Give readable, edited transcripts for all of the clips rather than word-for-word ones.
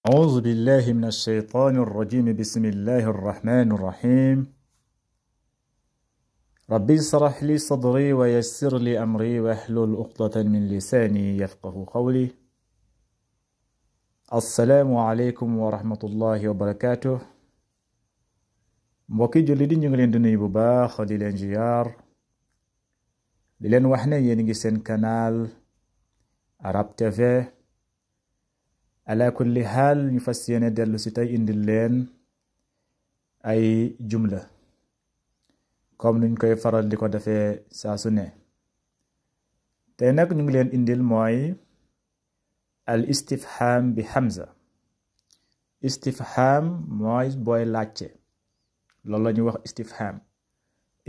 أعوذ بالله من الشيطان الرجيم بسم الله الرحمن الرحيم ربي اشرح لي صدري ويسر لي أمري واحلل عقدة من لساني يفقه قولي السلام عليكم ورحمة الله وبركاته mbokki julli di ñu ngi leen di nuyu bu baax di leen ziyaar di leen wax ne yéen ngi seen canal Arab TV ala kulli haal ñu fas yéene dellu si tey indil leen ay jumla comme nuñ koy faral di ko defee saa su ne tey nag ñu ngi leen indil mooy al istifham bi hamza. Istifham mooy booy laajte loolu la ñuy wax istifham.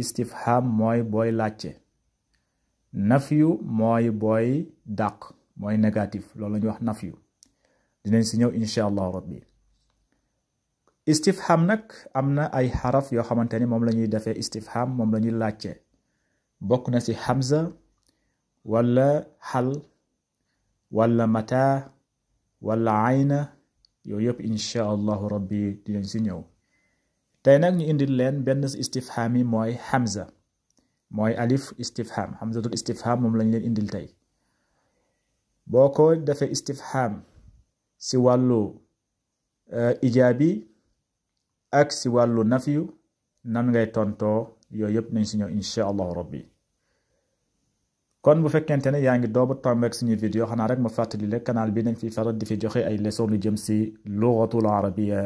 Istifham mooy booy laajte. Nafyu mooy booy dàq mooy négatif loolu la ñuy wax nafyu. dinañ si ñëw insha allahu rabbi. Istifham nag am na ay xaraf yoo xamante ni moom la ñuy defee istifham, moom la ñuy laajte. bokk na si hamza wala xal wala mata wala ayna yooyu yëpp insha allahu rabbi dinañ si ñëw. tey nag ñu indil leen benn istifham yi mooy hamza, mooy alif istifham. hamzatul istifham moom lañ leen indil tey. boo ko defee istifham si wàllu ijaabi ak si wàllu nafyu nan ngay tontoo yooyu yëpp nañ si ñëw insha allahu rabbi. kon bu fekkente ne yaa ngi dooba tombeek suñu vidéo xanaa rek ma fàttali le canal bi nañ fi faral di fi joxe ay leçon lu jëm si lugatul arabiya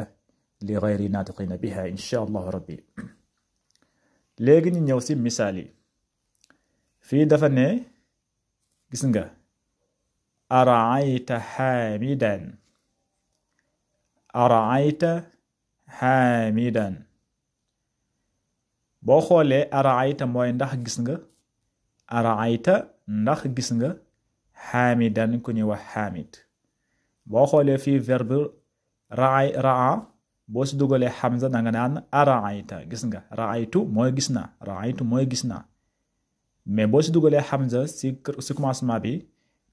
li gayri naatiqina biha insha allahu rabbi. léegi ñu ñëw si misaal yi. fii dafa ne gis nga araayta xaamidan. araayta xaamidan boo xoolee araayta mooy ndax gis nga. araayta ndax gis nga xaamidan ku ñuy wax xaamid. boo xoolee fii verbe raa boo si dugalee hamza da nga naan araayta gis nga. raaytu mooy gis naa. raaytu mooy gis naa. mais boo si dugalee hamza si commencement bi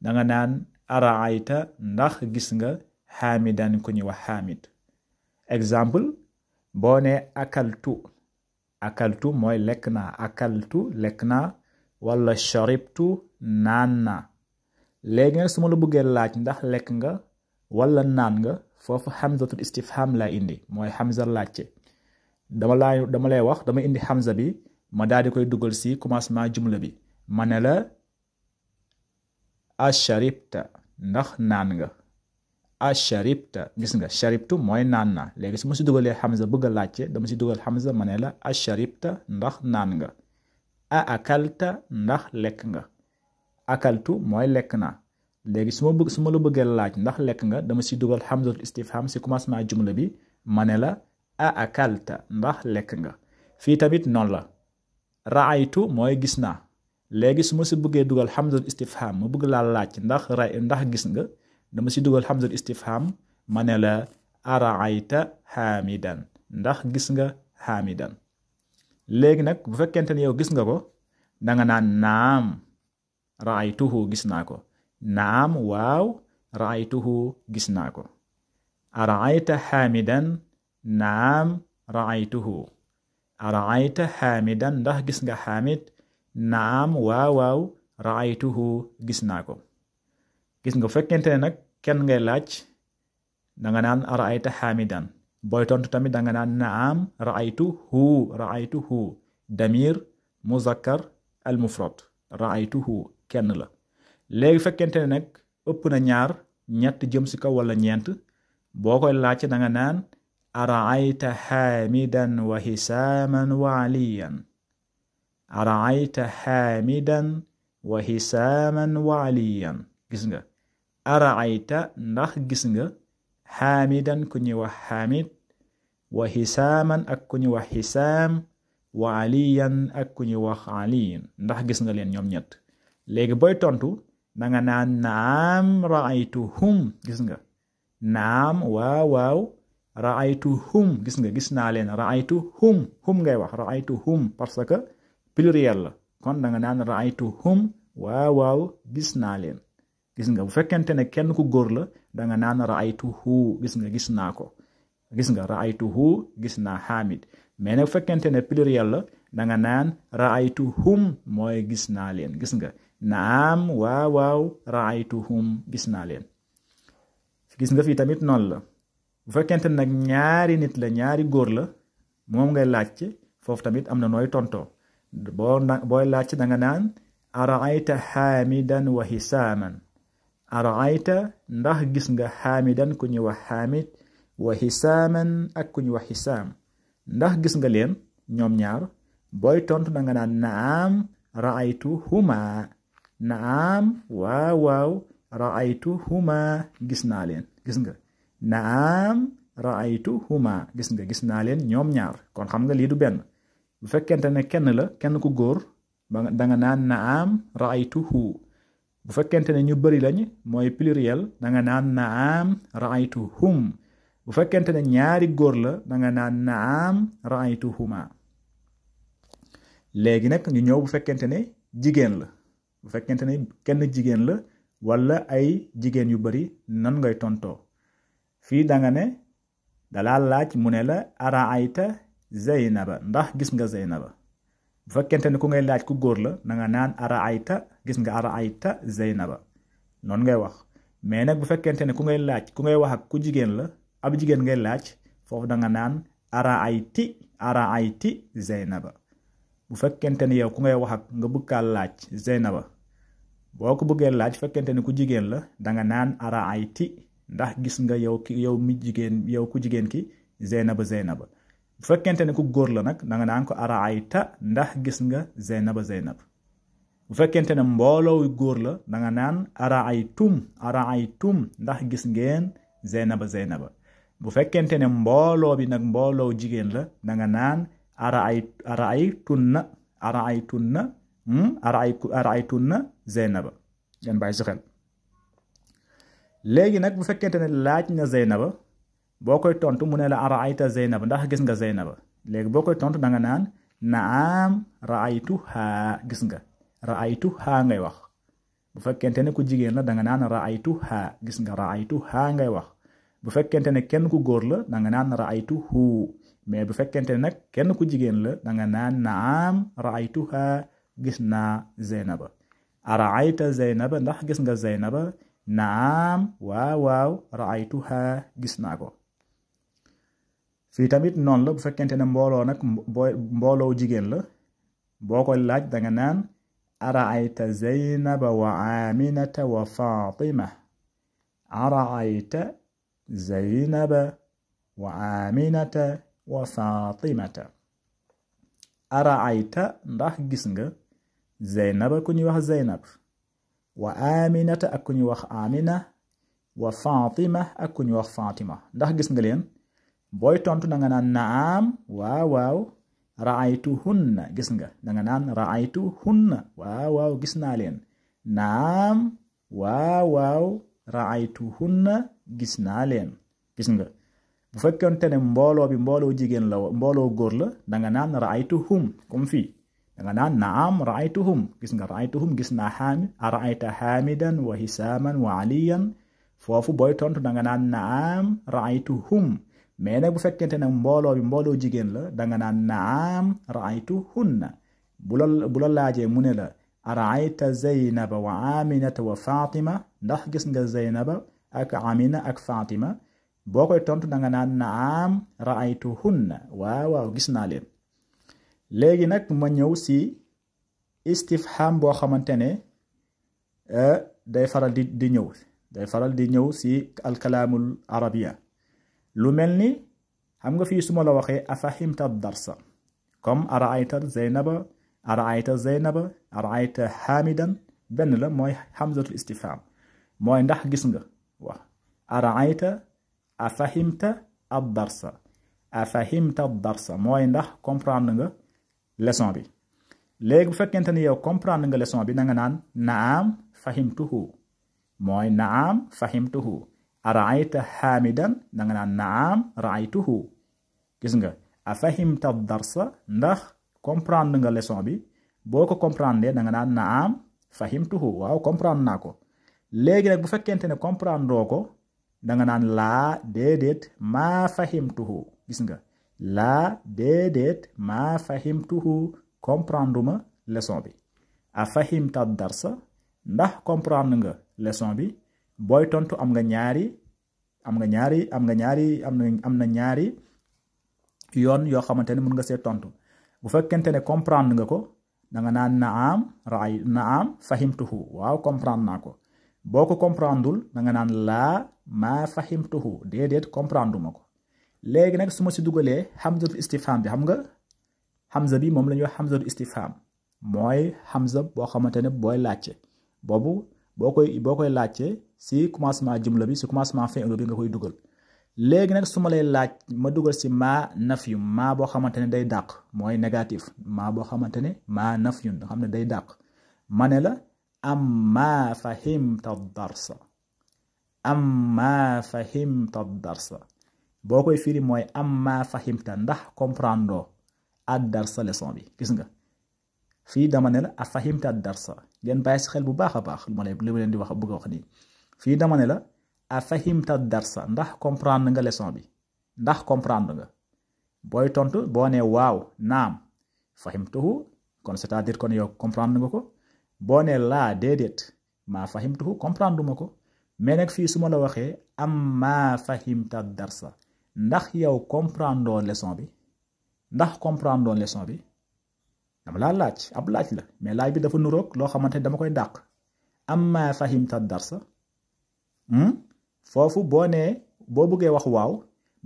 da nga naan araayta ndax gis nga xaamidan ku ñuy wax xaamid. exemple boo ne akaltu. akaltu mooy lekk naa. akaltu lekk naa wala sharibtu naan naa. léegi nag su ma la bëggee laaj ndax lekk nga wala naan nga foofu hamzatul istifham laa indi mooy hamza laajte. dama lay wax dama indi hamza bi ma daal di koy dugal si commencement jumla bi ma ne la asharibta ndax naan nga. asharibta gis nga sharibtu mooy naan naa. léegi su ma si dugalee hamza bëgg a laajte dama si dugal hamza ma ne la asharibta ndax naan nga. a akalta ndax lekk nga. akaltu mooy lekk naa. léegi su ma la bëggee laaj ndax lekk nga dama si dugal hamzatul istifham si commencement jumla bi ma ne la a akalta ndax lekk nga. fii tamit noonu la. raaytu mooy gis naa. léegi su ma si bëggee dugal hamzatul istifham ma bëgg laa laaj ndax gis nga dama si dugal hamzatul istifham ma ne la araayta xaamidan ndax gis nga xaamidan. léegi nag bu fekkente ne yow gis nga ko danga naan naam raaytuhu gis naa ko. naam waaw raaytuhu gis naa ko. araayta xaamidan naam raaytuhu. araayta xaamidan ndax gis nga xaamid. naam waaw waaw raaytuhu gis naa ko. gis nga bu fekkente ne nag kenn ngay laaj danga naan araayta xaamidan. booy tontu tamit danga naan naam raaytuhu damir muzakkar al mufrad raaytuhu kenn la. léegi fekkente ne nag ëpp na ñaar ñett jëm si kaw wala ñeent boo koy laajte danga naan araayta xaamidan wa hisaaman wa aliyan. araayta xaamidan wa hisaaman wa aliyan gis nga. araayta ndax gis nga xaamidan ku ñuy wax xaamid wa hisaaman ak ku ñuy wax hisaam wa aliyan ak ku ñuy wax aliyin ndax gis nga leen ñoom ñett. léegi booy tontu danga naan naam raaytuhum gis nga. naam waaw waaw raaytuhum gis nga gis naa leen. raaytuhum hum ngay wax raaytuhum parce que pluriel la kon danga naan raaytuhum waaw waaw gis naa leen. gis nga bu fekkente ne kenn ku góor la danga naan ra'aytuhu gis nga gis naa ko gis nga ra'aytuhu gis naa Hamid mais nag bu fekkente ne pluriel la danga naan ra'aytuhum mooy gis naa leen gis nga naam waaw ra'aytuhum gis naa leen gis nga fii tamit noonu la bu fekkente ne nag ñaari nit la ñaari góor la moom ngay laajte foofu tamit am na nooy tontoo booy laajte danga naan ara'ayta Hamidan wa Hisaman ara'ayta ndax gis nga Hamidan ku ñuy wax Hamid wa Hisaman ak ku ñuy wax Hisam ndax gis nga leen ñoom ñaar booy tontu danga naan naam ra'aytuhuma naam waaw ra'aytuhuma gis naa leen gis nga naam ra'aytuhuma gis nga gis naa leen ñoom ñaar kon xam nga lii du benn bu fekkente ne kenn la kenn ku góor danga naan naam ra'aytuhu bu fekkente ne ñu bari lañ mooy pluriel danga naan naam ra'aytuhum bu fekkente ne ñaari góor la danga naan naam ra'aytuhuma léegi nag ñu ñëw bu fekkente ne jigéen la bu fekkente ne kenn jigéen la wala ay jigéen yu bari nan ngay tontoo fii danga ne dalaa laaj mu ne la ara'ayta Zeynaba ndax gis nga Zeynaba bu fekkente ne ku ngay laaj ku góor la danga naan ara'ayta gis nga ara'ayta Zeynaba noonu ngay wax mais nag bu fekkente ne ku ngay laaj ku ngay wax ak ku jigéen la ab jigéen ngay laaj foofu danga naan ara'ayti Zeynaba bu fekkente ne yow ku ngay wax ak nga bëgg kaa laaj Zeynaba boo ko bëggee laaj fekkente ne ku jigéen la danga naan ara'ayti ndax gis nga yow ku jigéen ki Zeynaba bu fekkente ne ku góor la nag danga naan ko ara'ayta ndax gis nga Zeynaba bu fekkente ne mbooloo góor la danga naan ara'aytum ndax gis ngeen Zeynaba bu fekkente ne mbooloo bi nag mbooloo jigéen la danga naan ara'aytunna Zeynaba ngeen bàyyi si xel léegi nag bu fekkente ne laaj na Zeynaba boo koy tontu mu ne la ara'ayta Zeynaba ndax gis nga Zeynaba léegi boo koy tontu danga naan naam ra'aytuha gis nga ra'aytuha ngay wax bu fekkente ne ku jigéen la danga naan ra'aytuha gis nga ra'aytuha ngay wax bu fekkente ne kenn ku góor la danga naan ra'aytuhu mais bu fekkente ne nag kenn ku jigéen la danga naan naam ra'aytuha gis naa Zeynaba ara'ayta Zeynaba ndax gis nga Zeynaba naam waaw ra'aytuha gis naa ko fii tamit noonu la bu fekkente ne mbooloo nag mbooloo jigéen la boo koy laaj danga naan ara'ayta Zeynaba wa Aminata wa Fatima ara'ayta Zeynaba wa Aminata wa Fatimata ara'ayta ndax gis nga Zeynaba ku ñuy wax Zeynab wa Aminata ak ku ñuy wax Amina wa Fatima ak ku ñuy wax Fatima ndax gis nga leen booy tontu danga naan naam waaw ra'aytuhunna gis nga danga naan ra'aytuhunna waaw gis naa leen naam waaw ra'aytuhunna gis naa leen gis nga bu fekkente ne mbooloo jigéen la mbooloo góor la danga naan ra'aytuhum comme fii danga naan naam ra'aytuhum gis nga ra'aytuhum gis naa Hamid ara'ayta Hamidan wa Hisaman wa Aliyan foofu booy tontu danga naan naam ra'aytuhum mais nag bu fekkente ne mbooloo jigéen la danga naan naam ra'aytuhunna bu la laajee mu ne la ara'ayta Zeynaba wa Aminata wa Fatima ndax gis nga Zeynaba ak Amina ak Fatima boo koy tontu danga naan naam ra'aytuhunna waaw gis naa leen léegi nag ma ñëw si istifham boo xamante ne day faral di ñëw si alkalaamul arabiya lu mel ni xam nga fii su ma la waxee afahimta darsa comme ara'ayta Zeynaba ara'ayta Hamidan benn la mooy hamzatul istifham mooy ndax gis nga wax ara'ayta afahimta darsa mooy ndax comprendre nga leçon bi léegi bu fekkente ni yow comprendre nga leçon bi na nga naan naam fahimtuhu mooy naam fahimtuhu ara'ayta Hamidan da nga naan naam ra'aytuhu gis nga afahimta darsa ndax comprendre nga leçon bi boo ko comprendre da nga naan naam fahimtuhu waaw comprendre naa ko léegi nag bu fekkente ne comprendre ko da nga naan laa déedéet maa fahimtuhu gis nga laa déedéet maa fahimtuhu comprendre ma leçon bi a fahimta darsa ndax comprendre nga leçon bi booy tontu am na ñaari yoon yoo xamante ne mën nga see tontu bu fekkente ne comprendre nga ko da nga naan naam fahimtuhu waaw comprendre naa ko boo ko comprendreul da nga naan laa maa fahimtuhu déedéet comprendre ma ko léegi nag su ma si dugalee hamzatul istifham bi xam nga hamza bi moom la ñuy wax hamzatul istifham mooy hamza boo xamante ne booy laajte boobu boo koy laajte si commencement jumla bi si commencement fi'l bi nga koy dugal léegi nag su ma lay laaj ma dugal si maa nafyu maa boo xamante ne day dàq mooy négatif maa boo xamante ne maa nafyun nga xam ne day dàq ma ne la amma fahimta darsa boo koy firi mooy amma fahimta ndax comprendre ad darsa leçon bi gis nga fii dama ne la a fahimta darsa ngeen bàyyi si xel bu baax a baax li ma leen di bëgg a wax nii fii dama ne la a fahimta darsa ndax comprendre nga leçon bi ndax comprendre nga booy tontu boo nee waaw naam fahimtuhu kon c'est-à-dire kon yow comprendre nga ko boo nee laa déedéet maa fahimtuhu comprendre ma ko mais nag fii su ma la waxee am maa fahimta darsa ndax yow comprendre leçon bi ndax comprendre leçon bi dama laa laaj ab laaj la mais laaj bi dafa nuroog loo xamante ne dama koy dàq am maa fahimta darsa foofu boo bëggee wax waaw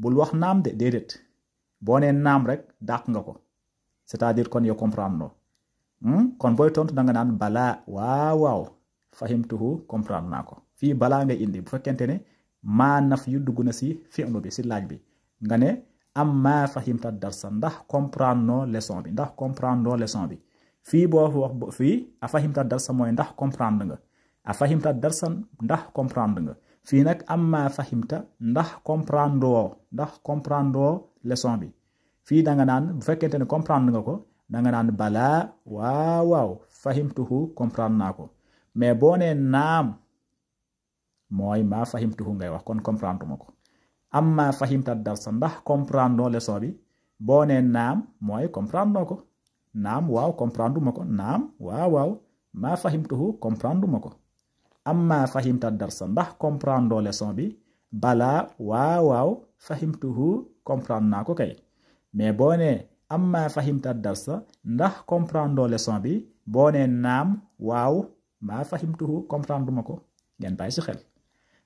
bul wax naam de déedéet boo nee naam rek dàq nga ko c'est-à-dire kon yow comprendre kon booy tontu da nga naan balaa waaw fahimtuhu comprendre naa ko fii balaa ngay indi bu fekkente ne maa naf yu dugg na si fi'lu bi si laaj bi nga ne am maa fahimta darsa ndax comprendre leçon bi fii boo wax fii a fahimta darsa mooy ndax comprendre nga a fahimta darsa ndax comprendre nga fii nag am maa fahimta ndax comprendre leçon bi fii da nga naan bu fekkente ne comprendre nga ko da nga naan balaa waaw fahimtuhu comprendre naa ko mais boo nee naam mooy maa fahimtuhu ngay wax kon comprendre ma ko am maa fahimta darsa ndax comprendre leçon bi boo nee naam mooy comprendre ko naam waaw comprendre ma ko naam waaw maa fahimtuhu comprendre ma ko am maa fahimta darsa ndax comprendre leçon bi balaa waaw fahimtuhu comprendre naa ko kay mais boo nee am maa fahimta darsa ndax comprendre leçon bi boo nee naam waaw maa fahimtuhu comprendre ma ko ngeen bàyyi si xel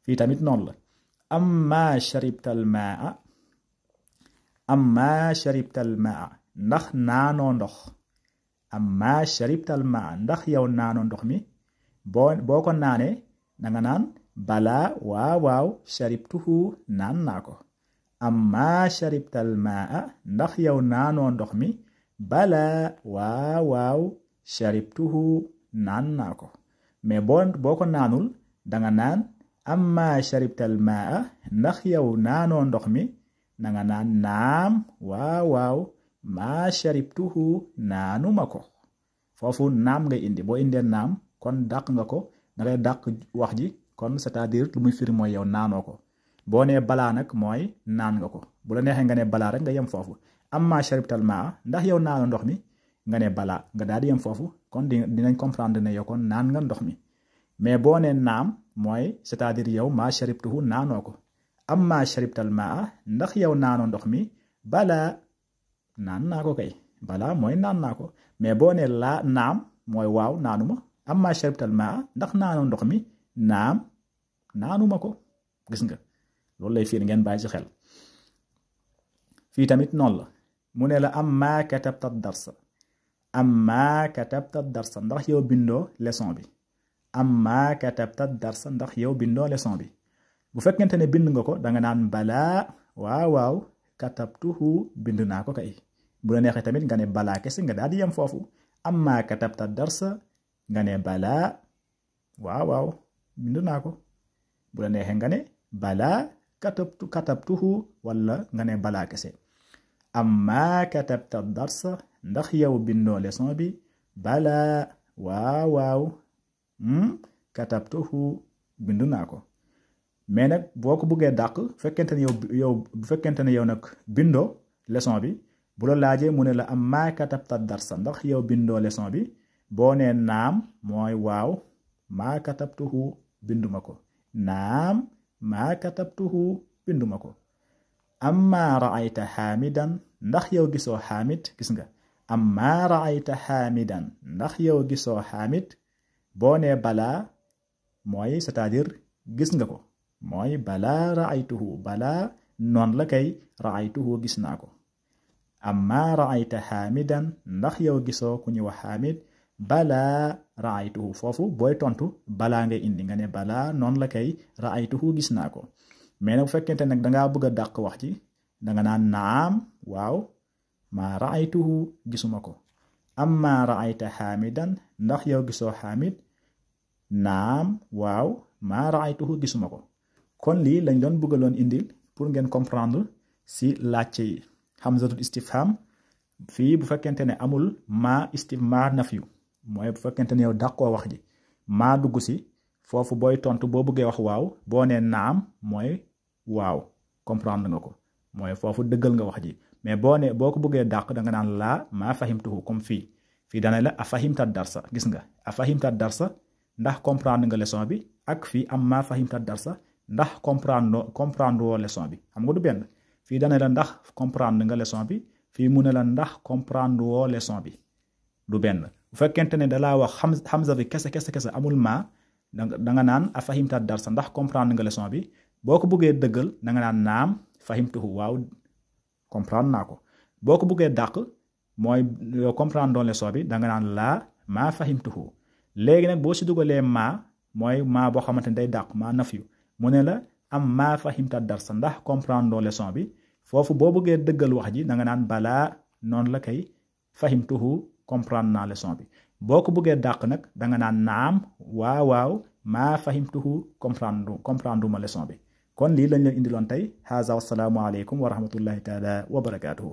fii tamit noonu la amma sharibtal maa ndax naanoo ndox amma sharibtal maa ndax yow naanoo ndox mi boo ko naanee danga naan balaa waaw sharibtuhu naan naa ko amma sharibtal maa ndax yow naanoo ndox mi balaa waaw sharibtuhu naan naa ko mais boo ko naanul danga naan amma sharibtal maa ndax yow naanoo ndox mi danga naan naam waaw maa sharibtuhu naanuma ko foofu naam ngay indi boo indee naam kon dàq nga ko dangay dàq wax ji kon c'est-à-dire lu muy firi mooy yow naanoo ko boo nee balaa nag mooy naan nga ko bu la neexee nga ne balaa rek nga yem foofu amma sharibtal maa ndax yow naanoo ndox mi nga ne balaa nga daal di yem foofu kon dinañ comprendre ne yow kon naan nga ndox mi mais boo nee naam mooy c'est-à-dire yow maa sharibtuhu naanoo ko amma sharibtal maa ndax yow naanoo ndox mi balaa naan naa ko kay balaa mooy naan naa ko mais boo nee laa naam mooy waaw naanuma amma sharibtal maa ndax naanoo ndox mi naam naanuma ko gis nga loolu lay fiir ngeen bàyyi ci xel fii tamit noonu la mu ne la amma katabta darsa ndax yow bindoo leçon bi amma katabta darsa ndax yow bindoo leçon bi bu fekkente ne bind nga ko danga naan balaa waaw katabtuhu bind naa ko kay bu la neexee tamit nga ne balaa kese nga daal di yem foofu amma katabta darsa nga ne balaa waaw bind naa ko bu la neexee nga ne balaa katabtuhu wala nga ne balaa kese amma katabta darsa ndax yow bindoo leçon bi balaa waaw katabtuhu bindu naa ko. mais nag boo ko bëggee dàq fekkente ne yow bu fekkente ne yow nag bindoo leçon bi bu la laajee mu ne la am maa katabta darsa ndax yow bindoo leçon bi boo nee naam mooy waaw maa katabtuhu binduma ko naam maa katabtuhu binduma ko. amma raayta xaamidan ndax yow gisoo xaamid gis nga amma raayta xaamidan ndax yow gisoo xaamid boo nee balaa mooy c'est-à-dire gis nga ko mooy balaa raaytuhu balaa noon la kay raaytuhu gis naa ko. amma raayta xaamidan ndax yow gisoo ku ñu wax xaamid balaa raaytuhu foofu booy tontu balaa ngay indi nga ne balaa noonu la kay raaytuhu gis naa ko. mais nag bu fekkente nag dangaa bëgg a dàq wax ci danga naan naam waaw maa raaytuhu gisuma ko. amma raayta xaamidan ndax yow gisoo xaamid naam waaw maa raaytuhu gisuma ko. kon lii lañ doon bëggaloon indil pour ngeen comprendre si laajte yi. hamzatul istifham fii bu fekkente ne amul maa nafyu mooy bu fekkente ne yow dàqoo wax ji maa dugg si foofu booy tontu boo bëggee wax waaw boo nee naam mooy waaw comprendre nga ko mooy foofu dëggal nga wax ji. mais boo ko bëggee dàq da nga naan laa maa fahimtuhu comme fii dana la a fahimta darsa gis nga a fahimta darsa ndax comprendre nga leçon bi ak fii am maa fahimta darsa ndax comprendre woo leçon bi xam nga du benn. fii dana la ndax comprendre nga leçon bi fii mu ne la ndax comprendre woo leçon bi du benn. bu fekkente ne dalaa wax hamza bi kese amul maa da nga naan a fahimta darsa ndax comprendre nga leçon bi boo ko bëggee dëggal da nga naan naam fahimtuhu waaw comprendre naa ko. boo ko bëggee dàq mooy comprendre doon leçon bi da nga naan laa maa fahimtuhu. léegi nag boo si dugalee maa mooy maa boo xamante ne day dàq maa nafyu mu ne la am maa fahimta darsa ndax comprendre doon leçon bi foofu boo bëggee dëggal wax ji da nga naan balaa noonu la kay fahimtuhu comprendre naa leçon bi. boo ko bëggee dàq nag da nga naan naam waaw maa fahimtuhu comprendre ma leçon bi. kon lii lañ leen indiloon tey haza wassalaamu aleykum wa rahmatullahi taala wa barakaatuhu.